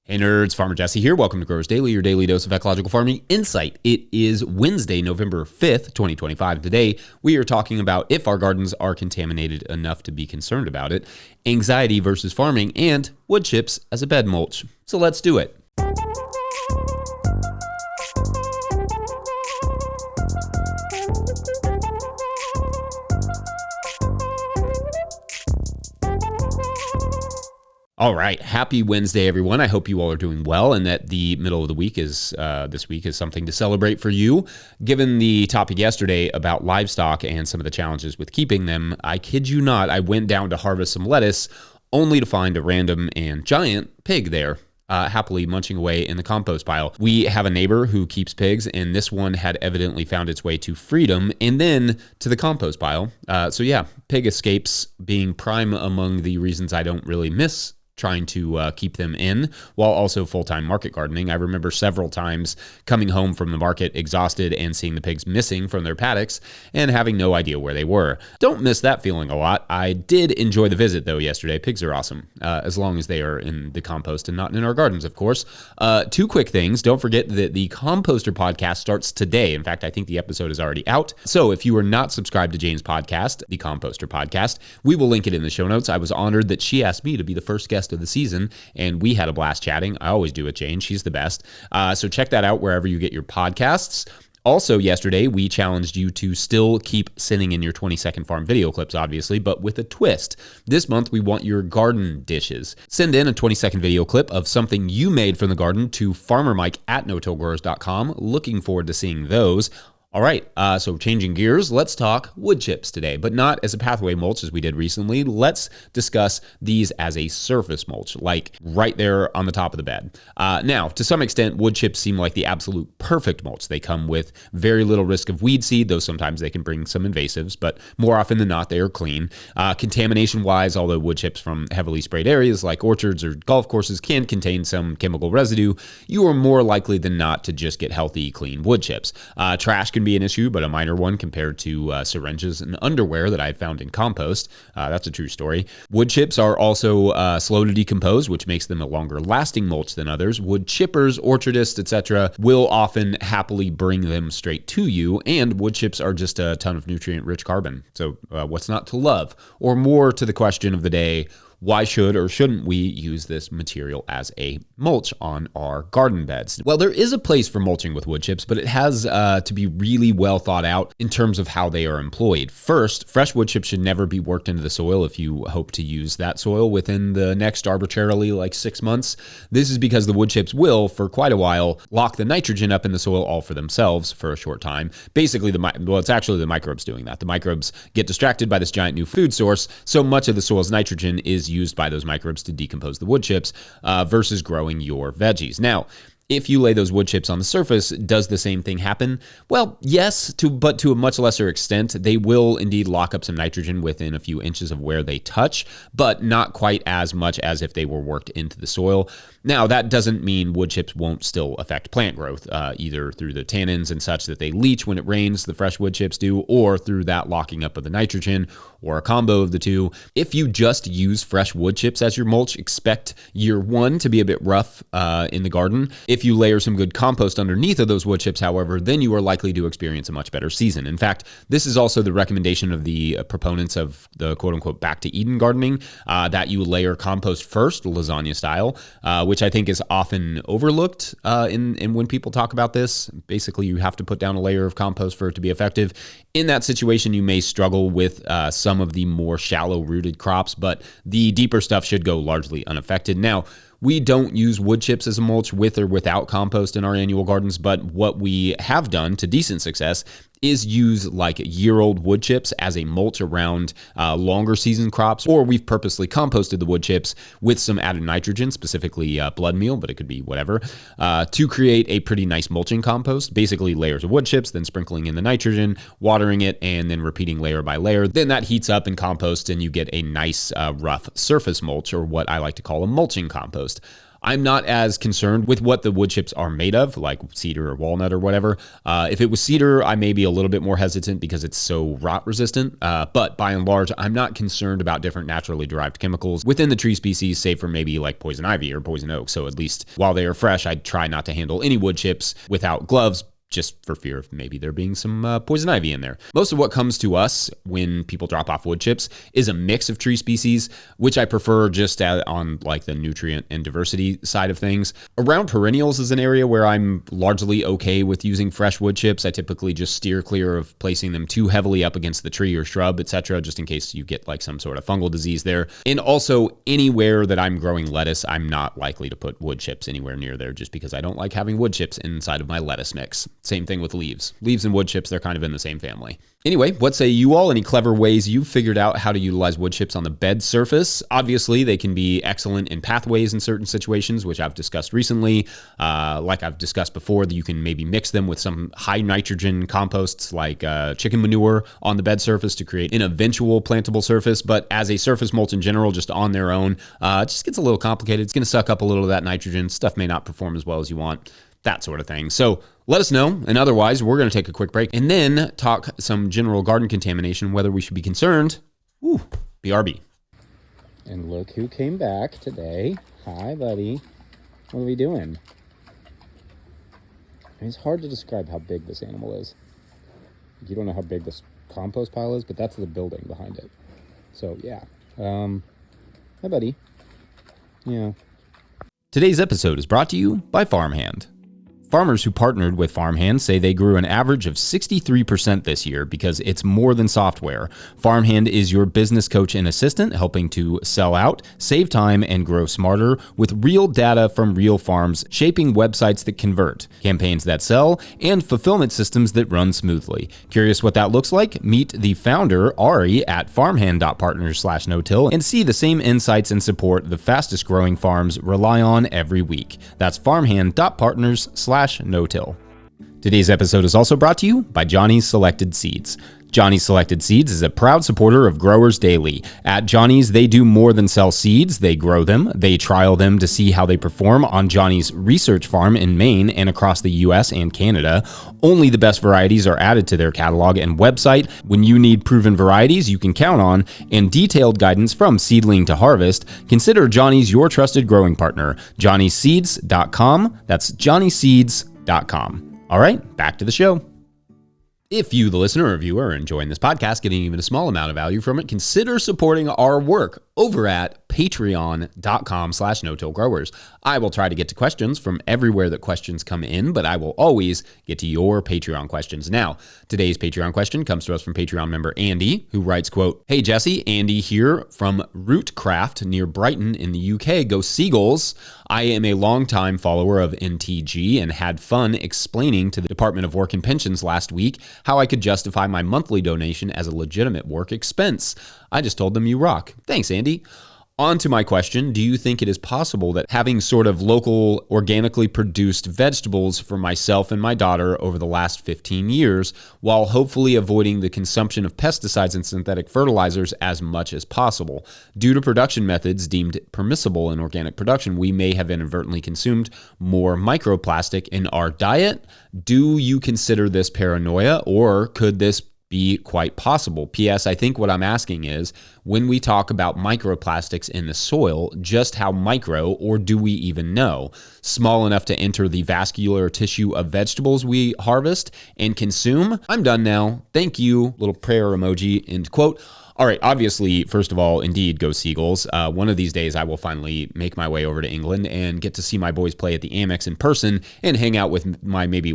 Hey nerds, Farmer Jesse here. Welcome to Growers Daily, your daily dose of ecological farming insight. It is Wednesday, November 5th, 2025. Today, we are talking about if our gardens are contaminated enough to be concerned about it, anxiety versus farming, and wood chips as a bed mulch. So let's do it. All right. Happy Wednesday, everyone. I hope you all are doing well and that the middle of the week is this week is something to celebrate for you. Given the topic yesterday about livestock and some of the challenges with keeping them, I kid you not, I went down to harvest some lettuce only to find a random and giant pig there. Happily munching away in the compost pile. We have a neighbor who keeps pigs, and this one had evidently found its way to freedom and then to the compost pile. So yeah, pig escapes being prime among the reasons I don't really miss trying to keep them in while also full-time market gardening. I remember several times coming home from the market exhausted and seeing the pigs missing from their paddocks and having no idea where they were. Don't miss that feeling a lot. I did enjoy the visit though yesterday. Pigs are awesome, as long as they are in the compost and not in our gardens, of course. Two quick things. Don't forget that the Composter podcast starts today. In fact, I think the episode is already out. So if you are not subscribed to Jane's podcast, the Composter podcast, we will link it in the show notes. I was honored that she asked me to be the first guest of the season, and we had a blast chatting. I always do with Jane. She's the best. So check that out wherever you get your podcasts. Also, yesterday, we challenged you to still keep sending in your 20-second farm video clips, obviously, but with a twist. This month, we want your garden dishes. Send in a 20-second video clip of something you made from the garden to farmermike@no-tillgrowers.com. Looking forward to seeing those. All right, so changing gears, let's talk wood chips today, but not as a pathway mulch as we did recently. Let's discuss these as a surface mulch, like right there on the top of the bed. Now, to some extent, wood chips seem like the absolute perfect mulch. They come with very little risk of weed seed, though sometimes they can bring some invasives, but more often than not, they are clean. Contamination-wise, although wood chips from heavily sprayed areas like orchards or golf courses can contain some chemical residue, you are more likely than not to just get healthy, clean wood chips. Trash can be an issue, but a minor one compared to syringes and underwear that I found in compost. That's a true story. Wood chips are also slow to decompose, which makes them a longer lasting mulch than others. Wood chippers, orchardists, etc. will often happily bring them straight to you, and wood chips are just a ton of nutrient-rich carbon. So what's not to love? Or more to the question of the day, why should or shouldn't we use this material as a mulch on our garden beds? Well, there is a place for mulching with wood chips, but it has to be really well thought out in terms of how they are employed. First, fresh wood chips should never be worked into the soil if you hope to use that soil within the next arbitrarily like 6 months. This is because the wood chips will, for quite a while, lock the nitrogen up in the soil all for themselves for a short time. Basically, it's actually the microbes doing that. The microbes get distracted by this giant new food source, so much of the soil's nitrogen is used by those microbes to decompose the wood chips versus growing your veggies. Now, if you lay those wood chips on the surface, does the same thing happen? Well, yes, but to a much lesser extent. They will indeed lock up some nitrogen within a few inches of where they touch, but not quite as much as if they were worked into the soil. Now, that doesn't mean wood chips won't still affect plant growth, either through the tannins and such that they leach when it rains, the fresh wood chips do, or through that locking up of the nitrogen, or a combo of the two. If you just use fresh wood chips as your mulch, expect year one to be a bit rough in the garden. If you layer some good compost underneath of those wood chips, however, then you are likely to experience a much better season. In fact, this is also the recommendation of the proponents of the quote-unquote back to Eden gardening, that you layer compost first, lasagna style, which I think is often overlooked in when people talk about this. Basically, you have to put down a layer of compost for it to be effective. In that situation, you may struggle with some of the more shallow-rooted crops, but the deeper stuff should go largely unaffected. Now, we don't use wood chips as a mulch with or without compost in our annual gardens, but what we have done to decent success is use like year-old wood chips as a mulch around longer season crops, or we've purposely composted the wood chips with some added nitrogen, specifically blood meal, but it could be whatever, to create a pretty nice mulching compost. Basically layers of wood chips, then sprinkling in the nitrogen, watering it, and then repeating layer by layer. Then that heats up in compost and you get a nice rough surface mulch, or what I like to call a mulching compost. I'm not as concerned with what the wood chips are made of, like cedar or walnut or whatever. If it was cedar, I may be a little bit more hesitant because it's so rot resistant. But by and large, I'm not concerned about different naturally derived chemicals within the tree species, save for maybe like poison ivy or poison oak. So at least while they are fresh, I'd try not to handle any wood chips without gloves, just for fear of maybe there being some poison ivy in there. Most of what comes to us when people drop off wood chips is a mix of tree species, which I prefer just on like the nutrient and diversity side of things. Around perennials is an area where I'm largely okay with using fresh wood chips. I typically just steer clear of placing them too heavily up against the tree or shrub, etc., just in case you get like some sort of fungal disease there. And also anywhere that I'm growing lettuce, I'm not likely to put wood chips anywhere near there just because I don't like having wood chips inside of my lettuce mix. Same thing with leaves. Leaves and wood chips, they're kind of in the same family. Anyway, what say you all? Any clever ways you've figured out how to utilize wood chips on the bed surface? Obviously, they can be excellent in pathways in certain situations, which I've discussed recently. Like I've discussed before, that you can maybe mix them with some high nitrogen composts like chicken manure on the bed surface to create an eventual plantable surface. But as a surface mulch in general, just on their own, it just gets a little complicated. It's going to suck up a little of that nitrogen. Stuff may not perform as well as you want. That sort of thing. So let us know. And otherwise, we're going to take a quick break and then talk some general garden contamination, whether we should be concerned. Ooh, BRB. And look who came back today. Hi, buddy. What are we doing? It's hard to describe how big this animal is. You don't know how big this compost pile is, but that's the building behind it. So, yeah. Hi, buddy. Yeah. Today's episode is brought to you by Farmhand. Farmers who partnered with Farmhand say they grew an average of 63% this year because it's more than software. Farmhand is your business coach and assistant, helping to sell out, save time, and grow smarter with real data from real farms, shaping websites that convert, campaigns that sell, and fulfillment systems that run smoothly. Curious what that looks like? Meet the founder, Ari, at farmhand.partners/no-till and see the same insights and support the fastest growing farms rely on every week. That's farmhand.partners/no-till. Today's episode is also brought to you by Johnny's Selected Seeds. Johnny's Selected Seeds is a proud supporter of Growers Daily. At Johnny's, they do more than sell seeds. They grow them. They trial them to see how they perform on Johnny's research farm in Maine and across the US and Canada. Only the best varieties are added to their catalog and website. When you need proven varieties you can count on and detailed guidance from seedling to harvest, consider Johnny's your trusted growing partner. JohnnySeeds.com. That's JohnnySeeds.com. All right, back to the show. If you, the listener or viewer, are enjoying this podcast, getting even a small amount of value from it, consider supporting our work over at patreon.com/no-till-growers. I will try to get to questions from everywhere that questions come in, but I will always get to your Patreon questions. Now, today's Patreon question comes to us from Patreon member Andy, who writes, quote, "Hey Jesse, Andy here from Rootcraft near Brighton in the UK. Go Seagulls. I am a longtime follower of NTG and had fun explaining to the Department of Work and Pensions last week how I could justify my monthly donation as a legitimate work expense. I just told them you rock. Thanks, Andy. On to my question, do you think it is possible that having sort of local, organically produced vegetables for myself and my daughter over the last 15 years, while hopefully avoiding the consumption of pesticides and synthetic fertilizers as much as possible? Due to production methods deemed permissible in organic production, we may have inadvertently consumed more microplastic in our diet. Do you consider this paranoia, or could this be quite possible? P.S. I think what I'm asking is, when we talk about microplastics in the soil, just how micro, or do we even know? Small enough to enter the vascular tissue of vegetables we harvest and consume? I'm done now. Thank you." Little prayer emoji, end quote. All right, obviously, first of all, indeed, go Seagulls. One of these days, I will finally make my way over to England and get to see my boys play at the Amex in person and hang out with my maybe,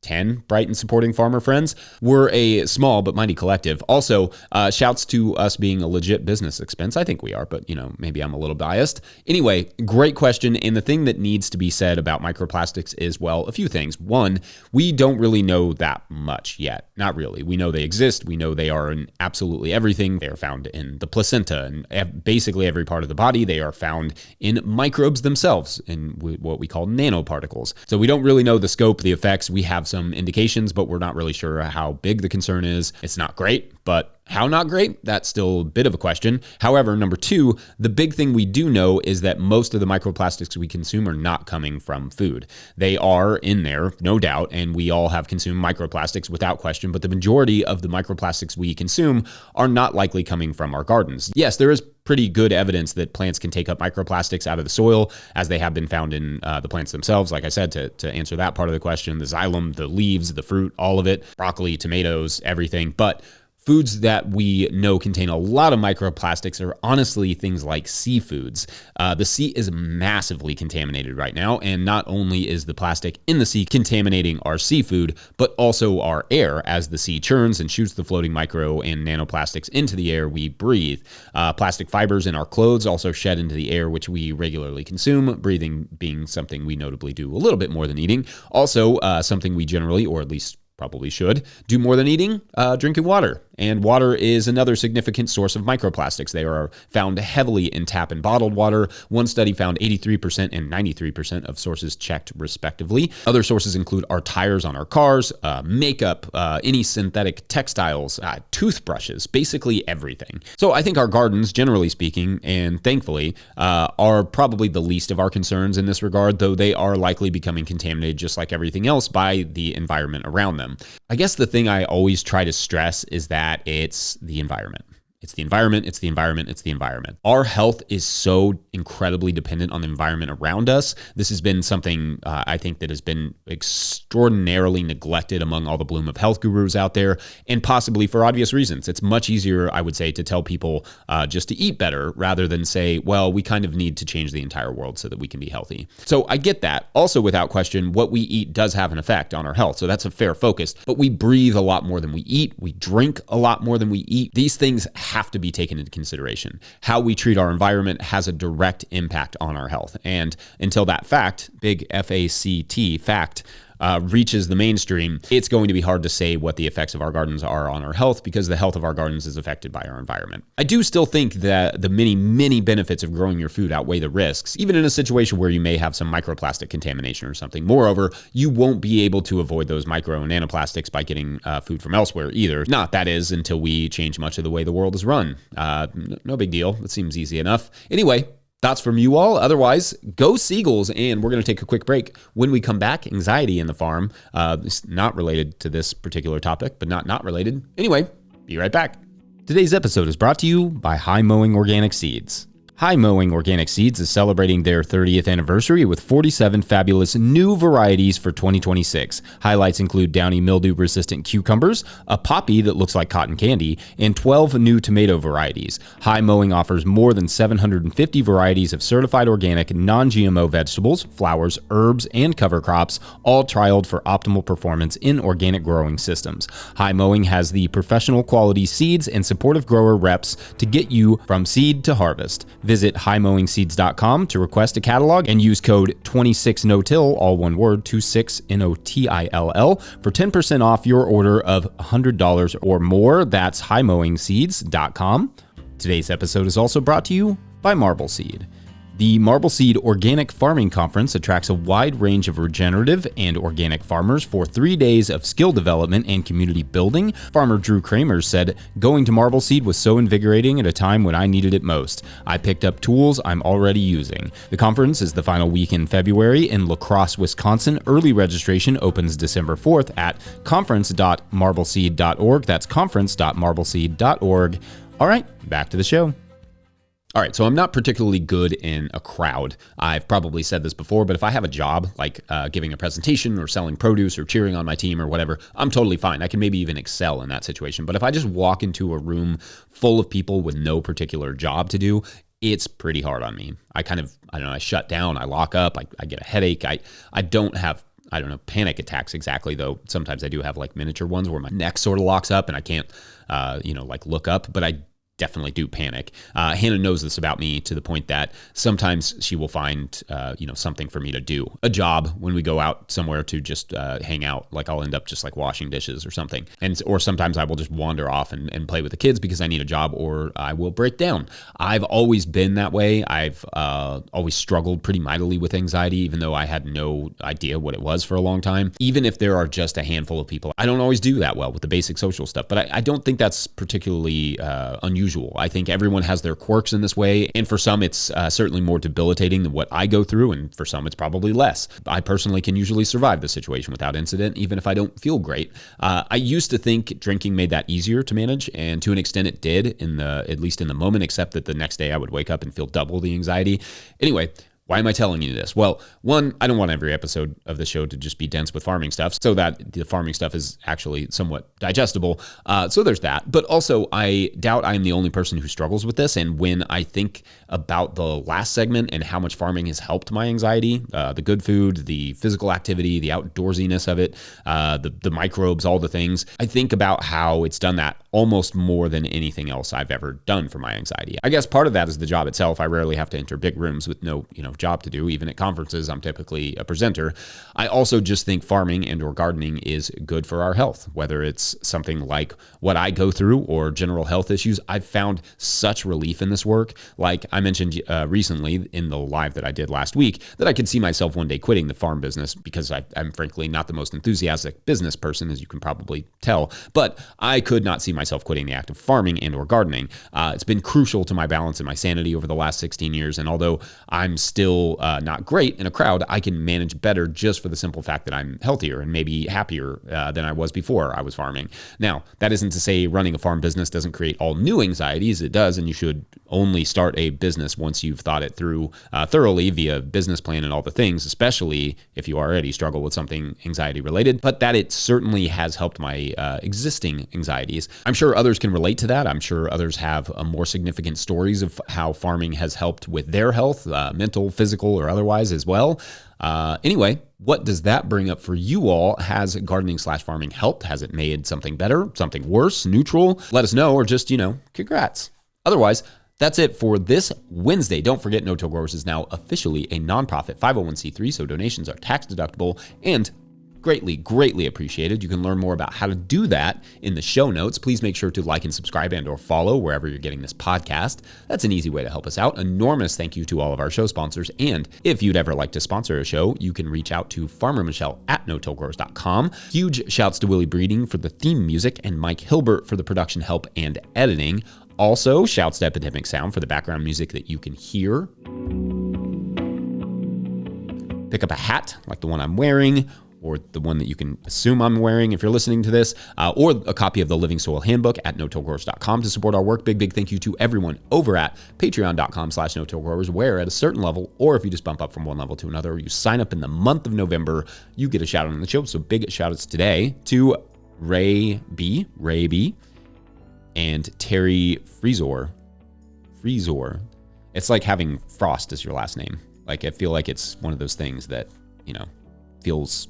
10 Brighton supporting farmer friends. We're a small but mighty collective. Also, shouts to us being a legit business expense. I think we are, but maybe I'm a little biased. Anyway, great question. And the thing that needs to be said about microplastics is, well, a few things. One, we don't really know that much yet. Not really. We know they exist. We know they are in absolutely everything. They are found in the placenta and basically every part of the body. They are found in microbes themselves, in what we call nanoparticles. So we don't really know the scope, the effects. We have some indications, but we're not really sure how big the concern is. It's not great, but How not great? That's still a bit of a question. However, number two, the big thing we do know is that most of the microplastics we consume are not coming from food. They are in there, no doubt, and we all have consumed microplastics without question, but the majority of the microplastics we consume are not likely coming from our gardens. Yes, there is pretty good evidence that plants can take up microplastics out of the soil, as they have been found in the plants themselves. Like I said, to answer that part of the question, the xylem, the leaves, the fruit, all of it, broccoli, tomatoes, everything. But foods that we know contain a lot of microplastics are honestly things like seafoods. The sea is massively contaminated right now, and not only is the plastic in the sea contaminating our seafood, but also our air as the sea churns and shoots the floating micro and nanoplastics into the air we breathe. Plastic fibers in our clothes also shed into the air, which we regularly consume, breathing being something we notably do a little bit more than eating. Also, something we generally, or at least probably should, do more than eating, drinking water. And water is another significant source of microplastics. They are found heavily in tap and bottled water. One study found 83% and 93% of sources checked, respectively. Other sources include our tires on our cars, makeup, any synthetic textiles, toothbrushes, basically everything. So I think our gardens, generally speaking, and thankfully, are probably the least of our concerns in this regard, though they are likely becoming contaminated just like everything else by the environment around them. I guess the thing I always try to stress is that it's the environment. It's the environment, it's the environment, it's the environment. Our health is so incredibly dependent on the environment around us. This has been something I think that has been extraordinarily neglected among all the bloom of health gurus out there, and possibly for obvious reasons. It's much easier, I would say, to tell people just to eat better rather than say, well, we kind of need to change the entire world so that we can be healthy. So I get that. Also, without question, what we eat does have an effect on our health. So that's a fair focus. But we breathe a lot more than we eat. We drink a lot more than we eat. These things have to be taken into consideration. How we treat our environment has a direct impact on our health. And until that fact, big FACT, fact, reaches the mainstream, it's going to be hard to say what the effects of our gardens are on our health, because the health of our gardens is affected by our environment. I do still think that the many, many benefits of growing your food outweigh the risks, even in a situation where you may have some microplastic contamination or something. Moreover, you won't be able to avoid those micro and nanoplastics by getting food from elsewhere either. Not, that is, until we change much of the way the world is run. No big deal. It seems easy enough. Anyway, thoughts from you all. Otherwise, go Seagulls, and we're going to take a quick break. When we come back, anxiety in the farm. It's not related to this particular topic, but not related. Anyway, be right back. Today's episode is brought to you by High Mowing Organic Seeds. High Mowing Organic Seeds is celebrating their 30th anniversary with 47 fabulous new varieties for 2026. Highlights include downy mildew-resistant cucumbers, a poppy that looks like cotton candy, and 12 new tomato varieties. High Mowing offers more than 750 varieties of certified organic, non-GMO vegetables, flowers, herbs, and cover crops, all trialed for optimal performance in organic growing systems. High Mowing has the professional quality seeds and supportive grower reps to get you from seed to harvest. Visit highmowingseeds.com to request a catalog and use code 26NOTILL, all one word, 26NOTILL, for 10% off your order of $100 or more. That's highmowingseeds.com. Today's episode is also brought to you by Marble Seed. The Marble Seed Organic Farming Conference attracts a wide range of regenerative and organic farmers for 3 days of skill development and community building. Farmer Drew Kramer said, "Going to Marble Seed was so invigorating at a time when I needed it most. I picked up tools I'm already using." The conference is the final week in February in La Crosse, Wisconsin. Early registration opens December 4th at conference.marbleseed.org. That's conference.marbleseed.org. All right, back to the show. All right, so I'm not particularly good in a crowd. I've probably said this before, but if I have a job, like giving a presentation or selling produce or cheering on my team or whatever, I'm totally fine. I can maybe even excel in that situation. But if I just walk into a room full of people with no particular job to do, it's pretty hard on me. I shut down, I lock up, I get a headache. I don't have panic attacks exactly, though sometimes I do have like miniature ones where my neck sort of locks up and I can't, look up, but I definitely do panic. Hannah knows this about me to the point that sometimes she will find, something for me to do, a job when we go out somewhere to just hang out. Like I'll end up just like washing dishes or something. Or sometimes I will just wander off and play with the kids because I need a job, or I will break down. I've always been that way. I've always struggled pretty mightily with anxiety, even though I had no idea what it was for a long time. Even if there are just a handful of people, I don't always do that well with the basic social stuff, but I don't think that's particularly unusual. I think everyone has their quirks in this way, and for some it's certainly more debilitating than what I go through, and for some it's probably less. I personally can usually survive the situation without incident, even if I don't feel great. I used to think drinking made that easier to manage, and to an extent it did, at least in the moment, except that the next day I would wake up and feel double the anxiety. Anyway, why am I telling you this? Well, one, I don't want every episode of the show to just be dense with farming stuff, so that the farming stuff is actually somewhat digestible. So there's that. But also, I doubt I'm the only person who struggles with this. And when I think about the last segment and how much farming has helped my anxiety, the good food, the physical activity, the outdoorsiness of it, the microbes, all the things, I think about how it's done that almost more than anything else I've ever done for my anxiety. I guess part of that is the job itself. I rarely have to enter big rooms with no, job to do. Even at conferences, I'm typically a presenter. I also just think farming and or gardening is good for our health, whether it's something like what I go through or general health issues. I've found such relief in this work. Like I mentioned recently in the live that I did last week, that I could see myself one day quitting the farm business because I'm frankly not the most enthusiastic business person, as you can probably tell, but I could not see myself quitting the act of farming and or gardening. It's been crucial to my balance and my sanity over the last 16 years. And although I'm still not great in a crowd, I can manage better just for the simple fact that I'm healthier and maybe happier than I was before I was farming. Now, that isn't to say running a farm business doesn't create all new anxieties. It does, and you should only start a business once you've thought it through thoroughly via business plan and all the things, especially if you already struggle with something anxiety related, but that it certainly has helped my existing anxieties. I'm sure others can relate to that. I'm sure others have more significant stories of how farming has helped with their health, mental, physical, or otherwise as well. Anyway, what does that bring up for you all? Has gardening/farming helped? Has it made something better, something worse, neutral? Let us know, or just, congrats. Otherwise, that's it for this Wednesday. Don't forget, No Till Growers is now officially a nonprofit 501c3, so donations are tax deductible and greatly appreciated. You can learn more about how to do that in the show notes. Please make sure to like and subscribe and or follow wherever you're getting this podcast. That's an easy way to help us out. Enormous thank you to all of our show sponsors. And if you'd ever like to sponsor a show, you can reach out to Farmer Michelle at notillgrowers.com. Huge shouts to Willie Breeding for the theme music and Mike Hilbert for the production help and editing. Also, shouts to Epidemic Sound for the background music that you can hear. Pick up a hat like the one I'm wearing, or the one that you can assume I'm wearing if you're listening to this, or a copy of the Living Soil Handbook at notillgrowers.com to support our work. Big thank you to everyone over at patreon.com/notillgrowers, where at a certain level, or if you just bump up from one level to another, you sign up in the month of November, you get a shout out on the show. So big shout outs today to Ray B, and Terry Freezor. It's like having Frost as your last name. Like, I feel like it's one of those things that, feels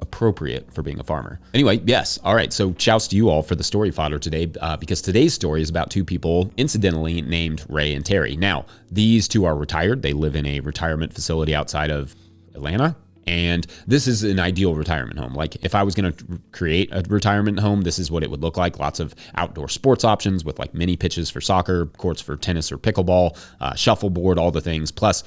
appropriate for being a farmer. Anyway, yes. All right. So shouts to you all for the story fodder today, because today's story is about two people incidentally named Ray and Terry. Now, these two are retired. They live in a retirement facility outside of Atlanta. And this is an ideal retirement home. Like, if I was going to create a retirement home, this is what it would look like. Lots of outdoor sports options with like mini pitches for soccer, courts for tennis or pickleball, shuffleboard, all the things. Plus,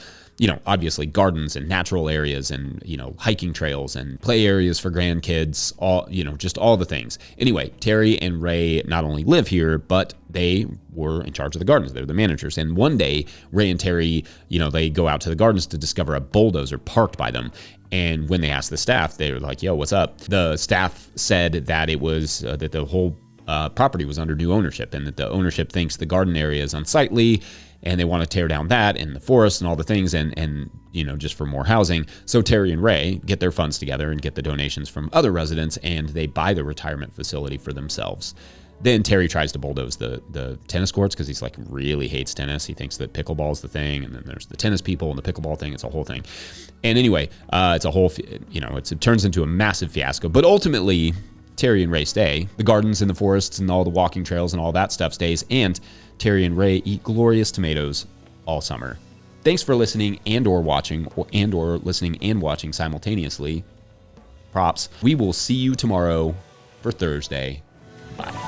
obviously gardens and natural areas and, hiking trails and play areas for grandkids, all, just all the things. Anyway, Terry and Ray not only live here, but they were in charge of the gardens. They're the managers. And one day, Ray and Terry, they go out to the gardens to discover a bulldozer parked by them. And when they asked the staff, they were like, yo, what's up? The staff said that it was that the whole property was under new ownership, and that the ownership thinks the garden area is unsightly, and they want to tear down that and the forest and all the things and just for more housing. So Terry and Ray get their funds together and get the donations from other residents, and they buy the retirement facility for themselves. Then Terry tries to bulldoze the tennis courts because he's like really hates tennis. He thinks that pickleball is the thing, and then there's the tennis people and the pickleball thing. It's a whole thing. And anyway, it's a whole, it turns into a massive fiasco. But ultimately, Terry and Ray stay. The gardens and the forests and all the walking trails and all that stuff stays. And Terry and Ray eat glorious tomatoes all summer. Thanks for listening and or watching or listening and watching simultaneously. Props. We will see you tomorrow for Thursday. Bye.